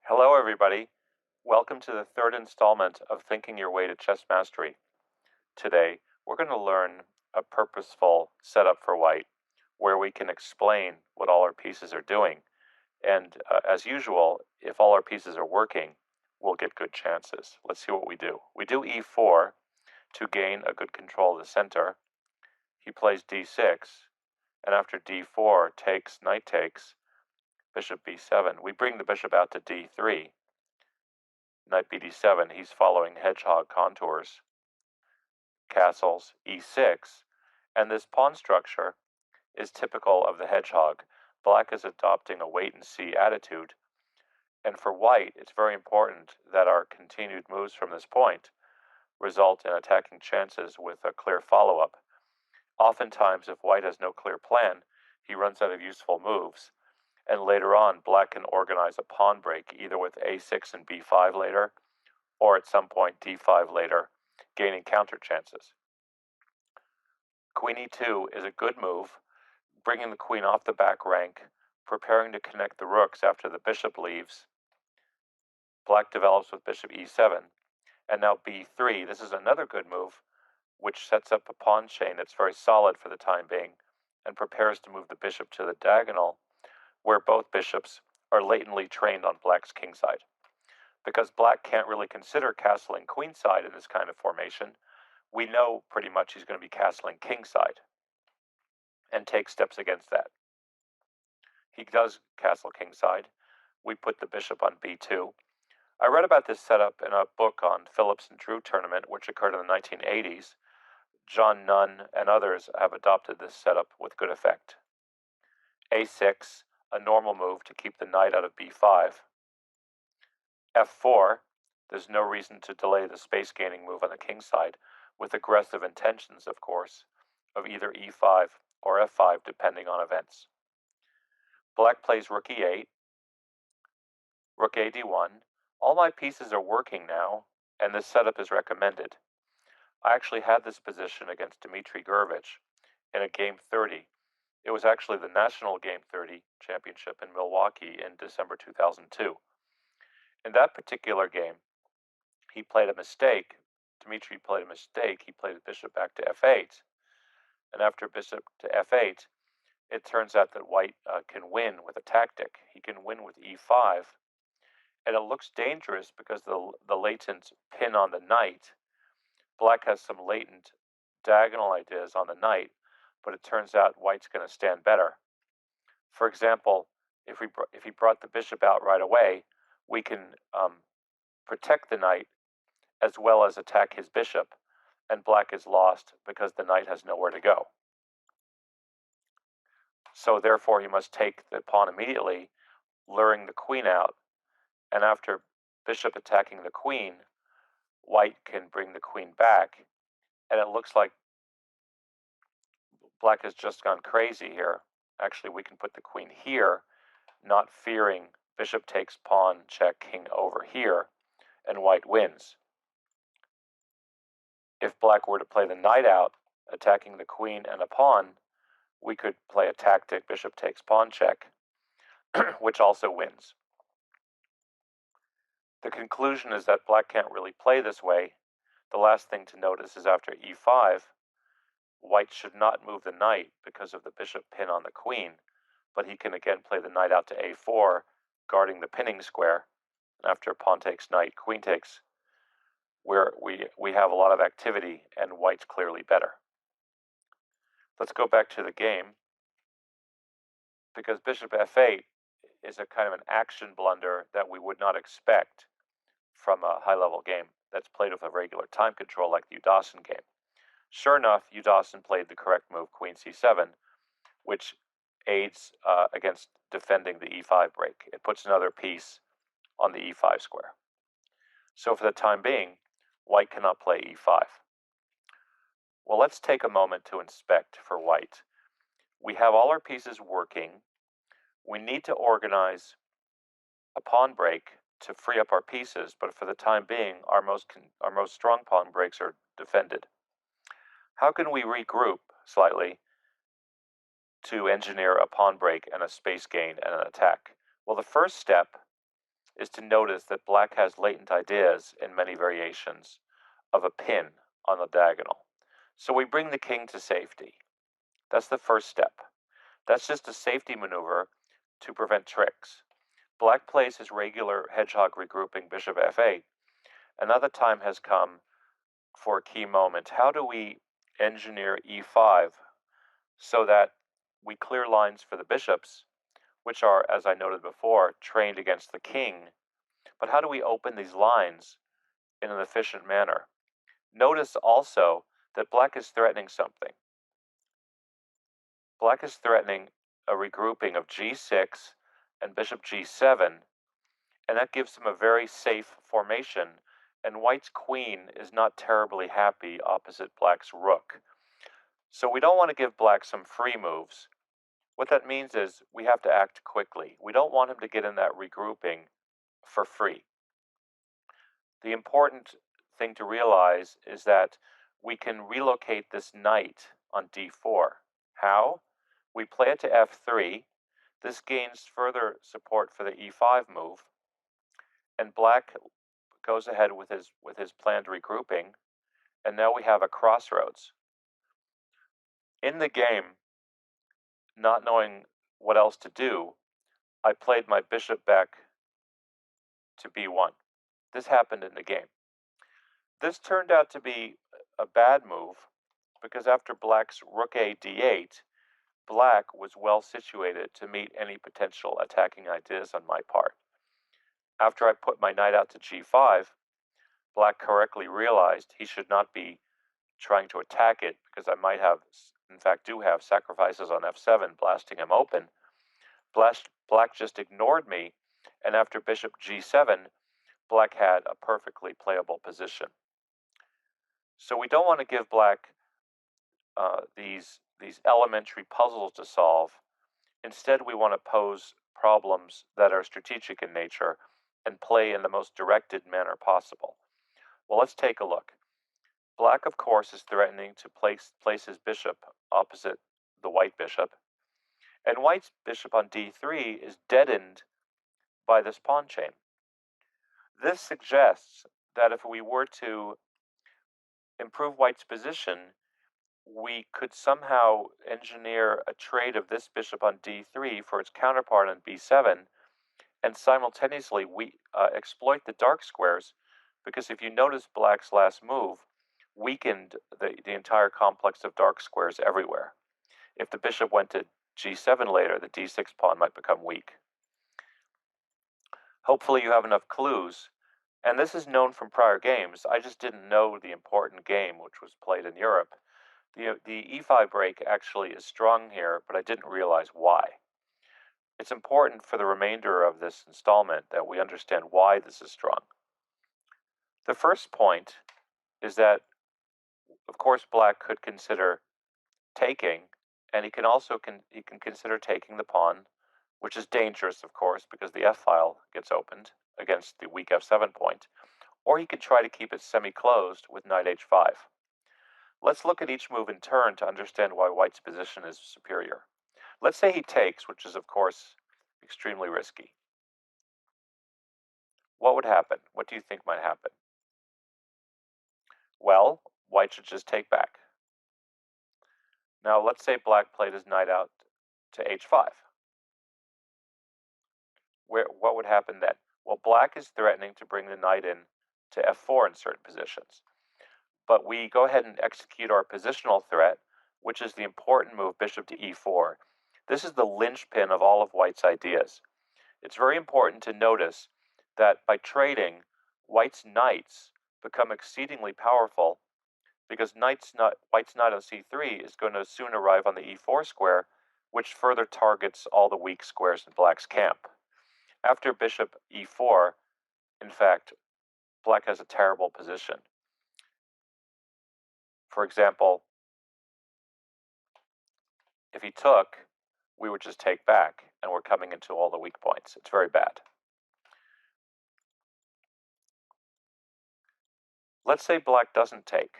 Hello, everybody. Welcome to the third installment of Thinking Your Way to Chess Mastery. Today, we're going to learn a purposeful setup for white where we can explain what all our pieces are doing. And as usual, if all our pieces are working, we'll get good chances. Let's see what we do. We do e4 to gain a good control of the center. He plays d6, and after d4 takes, knight takes, bishop b7. We bring the bishop out to d3. Knight bd7, he's following hedgehog contours. Castles e6, and this pawn structure is typical of the hedgehog. Black is adopting a wait-and-see attitude, and for white, it's very important that our continued moves from this point result in attacking chances with a clear follow-up. Oftentimes, if white has no clear plan, he runs out of useful moves, and later on, black can organize a pawn break, either with a6 and b5 later, or at some point d5 later, gaining counter chances. Queen e2 is a good move, bringing the queen off the back rank, preparing to connect the rooks after the bishop leaves. Black develops with bishop e7, and now b3. This is another good move, which sets up a pawn chain that's very solid for the time being, and prepares to move the bishop to the diagonal, where both bishops are latently trained on black's kingside. Because black can't really consider castling queenside in this kind of formation, we know pretty much he's going to be castling kingside and take steps against that. He does castle kingside. We put the bishop on b2. I read about this setup in a book on Phillips and Drew tournament, which occurred in the 1980s. John Nunn and others have adopted this setup with good effect. a6, a normal move to keep the knight out of b5. f4, there's no reason to delay the space-gaining move on the king side, with aggressive intentions, of course, of either e5 or f5, depending on events. Black plays rook e8, rook a d1. All my pieces are working now, and this setup is recommended. I actually had this position against Dmitry Gurevich in a Game 30. It was actually the National Game 30 Championship in Milwaukee in December 2002. In that particular game, he played a mistake. Dmitry played a mistake. He played the bishop back to f8. And after bishop to f8, it turns out that white can win with a tactic. He can win with e5. And it looks dangerous because the latent pin on the knight. Black has some latent diagonal ideas on the knight, but it turns out white's going to stand better. For example, if he brought the bishop out right away, we can protect the knight as well as attack his bishop, and black is lost because the knight has nowhere to go. So therefore he must take the pawn immediately, luring the queen out, and after bishop attacking the queen, white can bring the queen back, and it looks like black has just gone crazy here. Actually, we can put the queen here, not fearing bishop takes pawn, check, king over here, and white wins. If black were to play the knight out, attacking the queen and a pawn, we could play a tactic, bishop takes pawn check, which also wins. The conclusion is that black can't really play this way. The last thing to notice is after e5, white should not move the knight because of the bishop pin on the queen, but he can again play the knight out to a4, guarding the pinning square. And after pawn takes knight, queen takes, where we have a lot of activity and white's clearly better. Let's go back to the game, because bishop f8 is a kind of an action blunder that we would not expect from a high-level game that's played with a regular time control like the Udacen game. Sure enough, Udacen played the correct move, queen c7, which aids against defending the e5 break. It puts another piece on the e5 square. So for the time being, white cannot play e5. Well, let's take a moment to inspect for white. We have all our pieces working. We need to organize a pawn break to free up our pieces, but for the time being, our most strong pawn breaks are defended. How can we regroup slightly to engineer a pawn break and a space gain and an attack? Well, the first step is to notice that black has latent ideas in many variations of a pin on the diagonal. So we bring the king to safety. That's the first step. That's just a safety maneuver to prevent tricks. Black plays his regular hedgehog regrouping bishop f8. Another time has come for a key moment. How do we engineer e5 so that we clear lines for the bishops, which are, as I noted before, trained against the king? But how do we open these lines in an efficient manner? Notice also that black is threatening something. Black is threatening a regrouping of g6 and bishop g7, and that gives him a very safe formation, and white's queen is not terribly happy opposite black's rook. So we don't want to give black some free moves. What that means is we have to act quickly. We don't want him to get in that regrouping for free. The important thing to realize is that we can relocate this knight on d4. How? We play it to f3. This gains further support for the e5 move, and black goes ahead with his planned regrouping, and now we have a crossroads. In the game, not knowing what else to do, I played my bishop back to b1. This happened in the game. This turned out to be a bad move because after black's rook a d8, black was well situated to meet any potential attacking ideas on my part. After I put my knight out to g5, black correctly realized he should not be trying to attack it because I might have, in fact do have, sacrifices on f7 blasting him open. Black just ignored me, and after bishop g7, black had a perfectly playable position. So we don't want to give black these elementary puzzles to solve. Instead, we want to pose problems that are strategic in nature and play in the most directed manner possible. Well, let's take a look. Black, of course, is threatening to place his bishop opposite the white bishop, and white's bishop on d3 is deadened by this pawn chain. This suggests that if we were to improve white's position, we could somehow engineer a trade of this bishop on d3 for its counterpart on b7, and simultaneously we exploit the dark squares, because if you notice, black's last move weakened the entire complex of dark squares everywhere. If the bishop went to g7 later, the d6 pawn might become weak. Hopefully you have enough clues, and this is known from prior games. I just didn't know the important game which was played in Europe. The e5 break actually is strong here, but I didn't realize why. It's important for the remainder of this installment that we understand why this is strong. The first point is that, of course, black could consider taking, and he can also consider taking the pawn, which is dangerous, of course, because the f-file gets opened against the weak f7 point, or he could try to keep it semi-closed with knight h5. Let's look at each move in turn to understand why white's position is superior. Let's say he takes, which is, of course, extremely risky. What would happen? What do you think might happen? Well, white should just take back. Now, let's say black played his knight out to h5. What would happen then? Well, black is threatening to bring the knight in to f4 in certain positions. But we go ahead and execute our positional threat, which is the important move bishop to e4. This is the linchpin of all of white's ideas. It's very important to notice that by trading, white's knights become exceedingly powerful because white's knight on c3 is going to soon arrive on the e4 square, which further targets all the weak squares in black's camp. After bishop e4, in fact, black has a terrible position. For example, if he took, we would just take back, and we're coming into all the weak points. It's very bad. Let's say black doesn't take.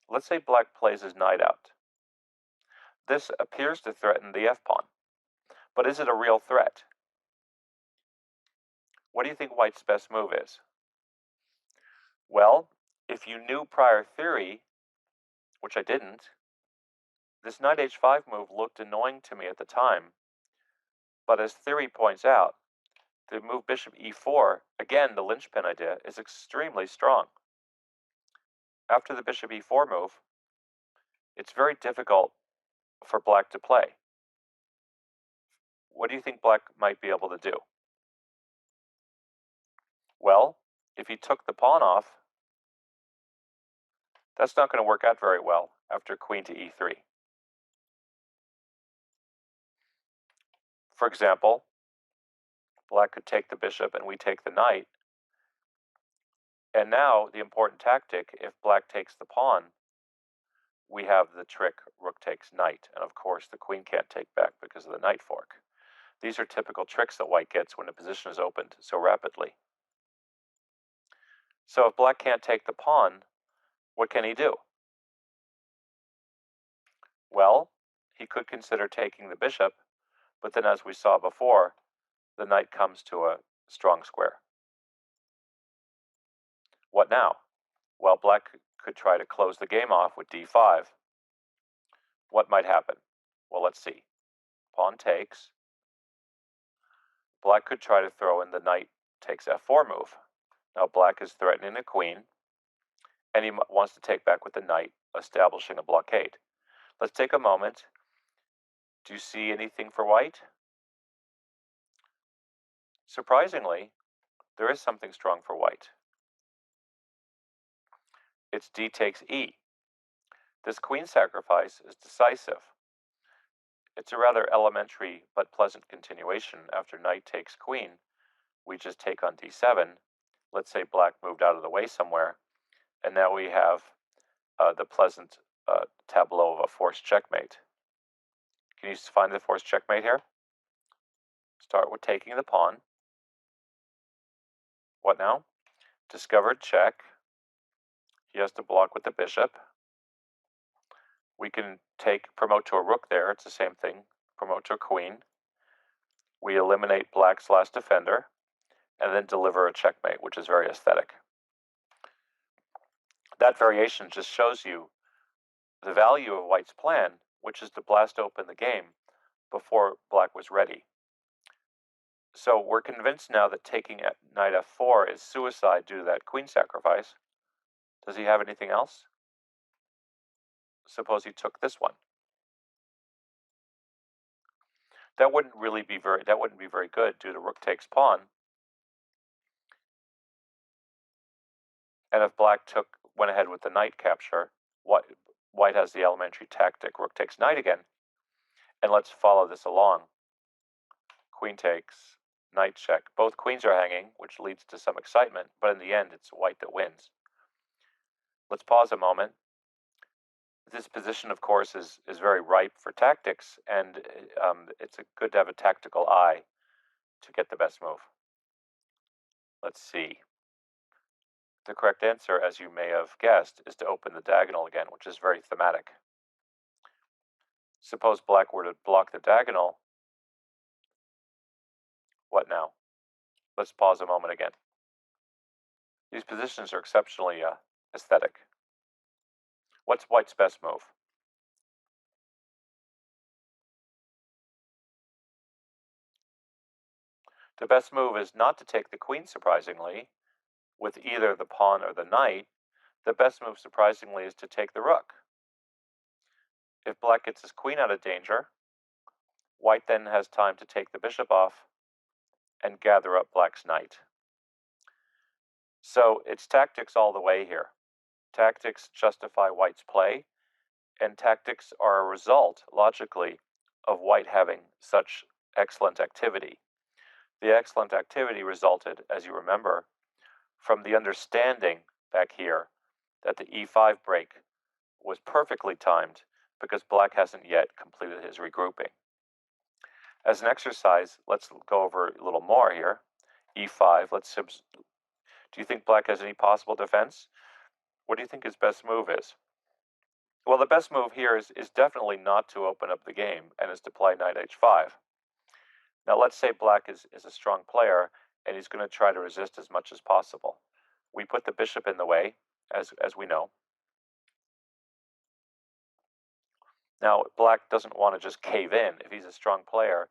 Let's say black plays his knight out. This appears to threaten the f-pawn. But is it a real threat? What do you think white's best move is? Well, if you knew prior theory, which I didn't, this knight h5 move looked annoying to me at the time. But as theory points out, the move bishop e4, again, the linchpin idea, is extremely strong. After the bishop e4 move, it's very difficult for black to play. What do you think black might be able to do? Well, if he took the pawn off, that's not going to work out very well after queen to e3. For example, black could take the bishop and we take the knight. And now the important tactic, if black takes the pawn, we have the trick rook takes knight. And of course, the queen can't take back because of the knight fork. These are typical tricks that white gets when a position is opened so rapidly. So if black can't take the pawn, what can he do? Well, he could consider taking the bishop, but then as we saw before, the knight comes to a strong square. What now? Well, black could try to close the game off with d5. What might happen? Well, let's see. Pawn takes. Black could try to throw in the knight takes f4 move. Now black is threatening the queen, and he wants to take back with the knight, establishing a blockade. Let's take a moment. Do you see anything for white? Surprisingly, there is something strong for white. It's d takes e. This queen sacrifice is decisive. It's a rather elementary but pleasant continuation. After knight takes queen, we just take on d7. Let's say black moved out of the way somewhere, and now we have the pleasant tableau of a forced checkmate. Can you find the forced checkmate here? Start with taking the pawn. What now? Discovered check. He has to block with the bishop. We can promote to a rook there. It's the same thing. Promote to a queen. We eliminate black's last defender, and then deliver a checkmate, which is very aesthetic. That variation just shows you the value of white's plan, which is to blast open the game before black was ready. So we're convinced now that taking knight f4 is suicide due to that queen sacrifice. Does he have anything else? Suppose he took this one. That wouldn't be very good due to rook takes pawn. And if black went ahead with the knight capture, white has the elementary tactic, rook takes knight again. And let's follow this along. Queen takes, knight check. Both queens are hanging, which leads to some excitement, but in the end, it's white that wins. Let's pause a moment. This position, of course, is very ripe for tactics, and it's good to have a tactical eye to get the best move. Let's see. The correct answer, as you may have guessed, is to open the diagonal again, which is very thematic. Suppose black were to block the diagonal. What now? Let's pause a moment again. These positions are exceptionally aesthetic. What's white's best move? The best move is not to take the queen, surprisingly, with either the pawn or the knight. The best move, surprisingly, is to take the rook. If black gets his queen out of danger, white then has time to take the bishop off and gather up black's knight. So it's tactics all the way here. Tactics justify white's play, and tactics are a result, logically, of white having such excellent activity. The excellent activity resulted, as you remember, from the understanding back here that the e5 break was perfectly timed because black hasn't yet completed his regrouping. As an exercise, let's go over a little more here. e5, do you think black has any possible defense? What do you think his best move is? Well, the best move here is definitely not to open up the game and is to play knight h5. Now let's say black is a strong player and he's going to try to resist as much as possible. We put the bishop in the way, as we know. Now, black doesn't want to just cave in. If he's a strong player,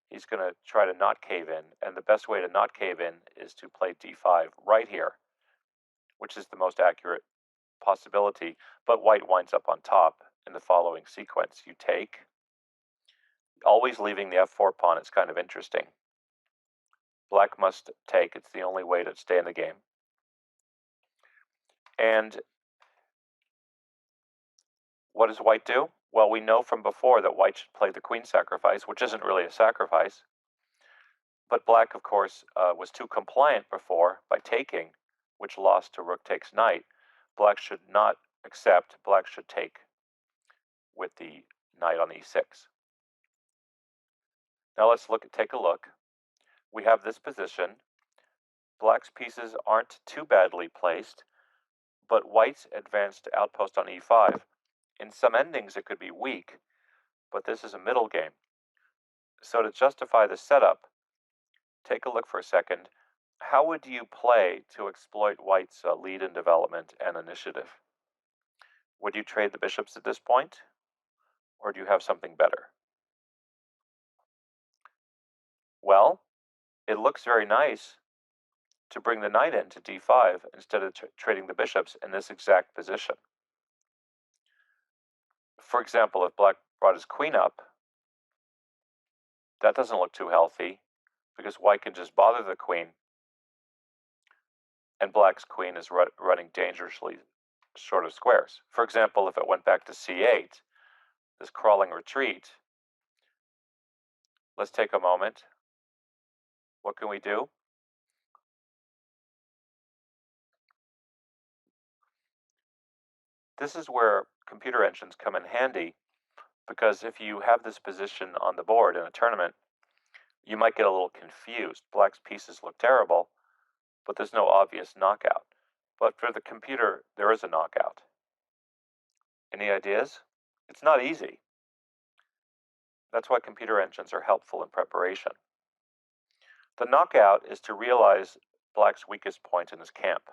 he's going to try to not cave in, and the best way to not cave in is to play d5 right here, which is the most accurate possibility, but white winds up on top in the following sequence. You take, always leaving the f4 pawn. It's kind of interesting. Black must take. It's the only way to stay in the game. And what does white do? Well, we know from before that white should play the queen sacrifice, which isn't really a sacrifice. But black, of course, was too compliant before by taking, which lost to rook takes knight. Black should not accept. Black should take with the knight on e6. Now let's take a look. We have this position. Black's pieces aren't too badly placed, but white's advanced outpost on e5. In some endings, it could be weak, but this is a middle game. So to justify the setup, take a look for a second. How would you play to exploit white's lead in development and initiative? Would you trade the bishops at this point, or do you have something better? Well, it looks very nice to bring the knight into d5 instead of trading the bishops in this exact position. For example, if black brought his queen up, that doesn't look too healthy because white can just bother the queen, and black's queen is running dangerously short of squares. For example, if it went back to c8, this crawling retreat, let's take a moment. What can we do? This is where computer engines come in handy, because if you have this position on the board in a tournament, you might get a little confused. Black's pieces look terrible, but there's no obvious knockout. But for the computer, there is a knockout. Any ideas? It's not easy. That's why computer engines are helpful in preparation. The knockout is to realize black's weakest point in his camp.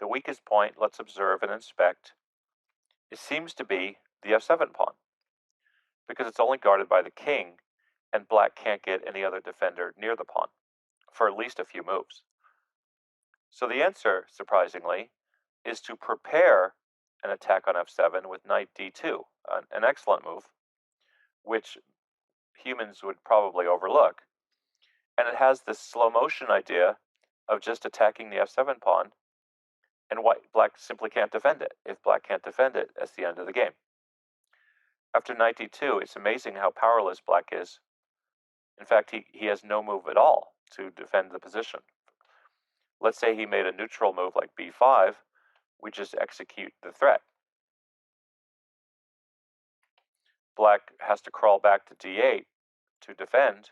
The weakest point, let's observe and inspect, it seems to be the f7 pawn, because it's only guarded by the king, and black can't get any other defender near the pawn for at least a few moves. So the answer, surprisingly, is to prepare an attack on f7 with knight d2, an excellent move, which humans would probably overlook. And it has this slow motion idea of just attacking the f7 pawn, and black simply can't defend it. If black can't defend it, that's the end of the game. After knight d2, it's amazing how powerless black is. In fact, he has no move at all to defend the position. Let's say he made a neutral move like b5, we just execute the threat. Black has to crawl back to d8 to defend,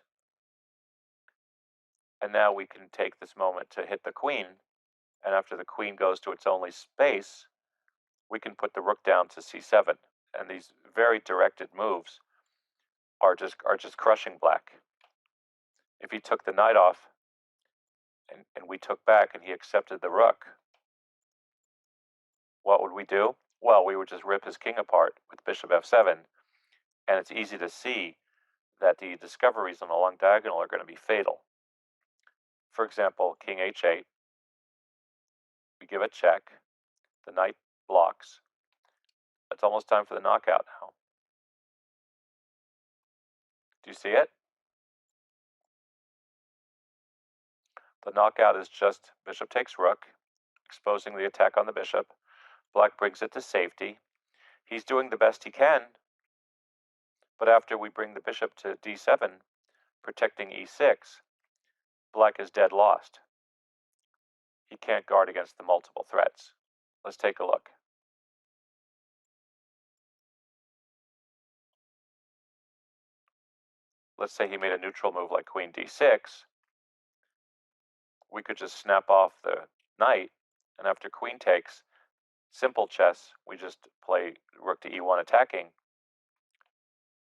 and now we can take this moment to hit the queen, and after the queen goes to its only space, we can put the rook down to c7, and these very directed moves are just crushing black. If he took the knight off, and we took back, and he accepted the rook, what would we do? Well, we would just rip his king apart with bishop f7, and it's easy to see that the discoveries on the long diagonal are going to be fatal. For example, king h8, we give a check, the knight blocks. It's almost time for the knockout now. Do you see it? The knockout is just bishop takes rook, exposing the attack on the bishop. Black brings it to safety. He's doing the best he can, but after we bring the bishop to d7, protecting e6, black is dead lost. He can't guard against the multiple threats. Let's take a look. Let's say he made a neutral move like queen d6. We could just snap off the knight, and after queen takes, simple chess, we just play rook to e1 attacking.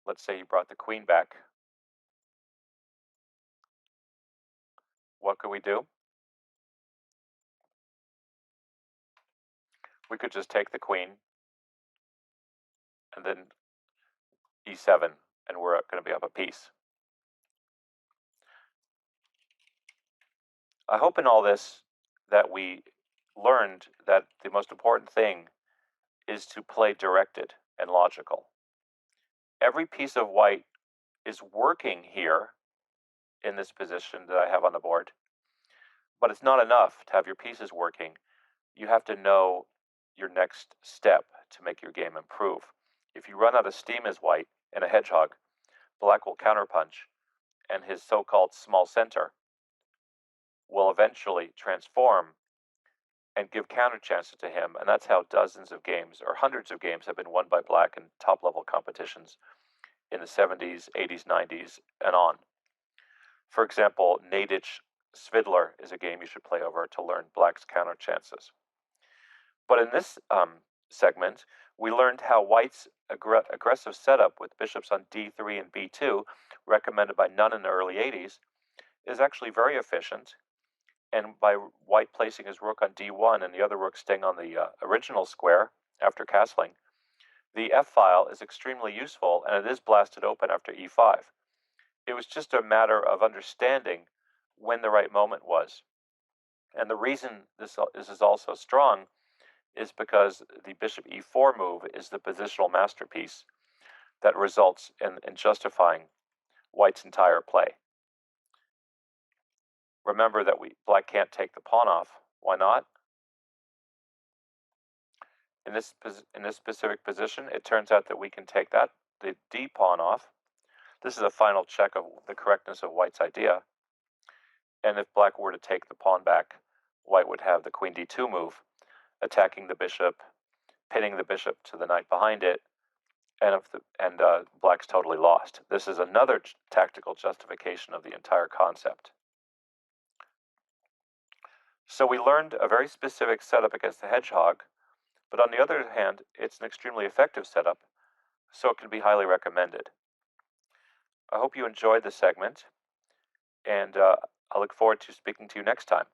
Let's say he brought the queen back. what could we do? We could just take the queen and then e7, and we're going to be up a piece. I hope in all this that we learned that the most important thing is to play directed and logical. Every piece of white is working here in this position that I have on the board, but it's not enough to have your pieces working. You have to know your next step to make your game improve. If you run out of steam as white in a hedgehog, black will counterpunch, and his so-called small center will eventually transform and give counter chances to him, and that's how dozens of games or hundreds of games have been won by black in top-level competitions in the 70s, 80s, 90s, and on. For example, Nadich Svidler is a game you should play over to learn black's counter chances. But in this segment, we learned how white's aggressive setup with bishops on d3 and b2, recommended by Nunn in the early 80s, is actually very efficient. And by white placing his rook on d1 and the other rook staying on the original square after castling, the f-file is extremely useful, and it is blasted open after e5. It was just a matter of understanding when the right moment was. And the reason this is also strong is because the bishop e4 move is the positional masterpiece that results in justifying white's entire play. Remember that black can't take the pawn off. Why not? In this specific position, it turns out that we can take the d pawn off. This is a final check of the correctness of white's idea. And if black were to take the pawn back, white would have the queen d2 move, attacking the bishop, pinning the bishop to the knight behind it, and black's totally lost. This is another tactical justification of the entire concept. So we learned a very specific setup against the hedgehog, but on the other hand, it's an extremely effective setup, so it can be highly recommended. I hope you enjoyed this segment, and I look forward to speaking to you next time.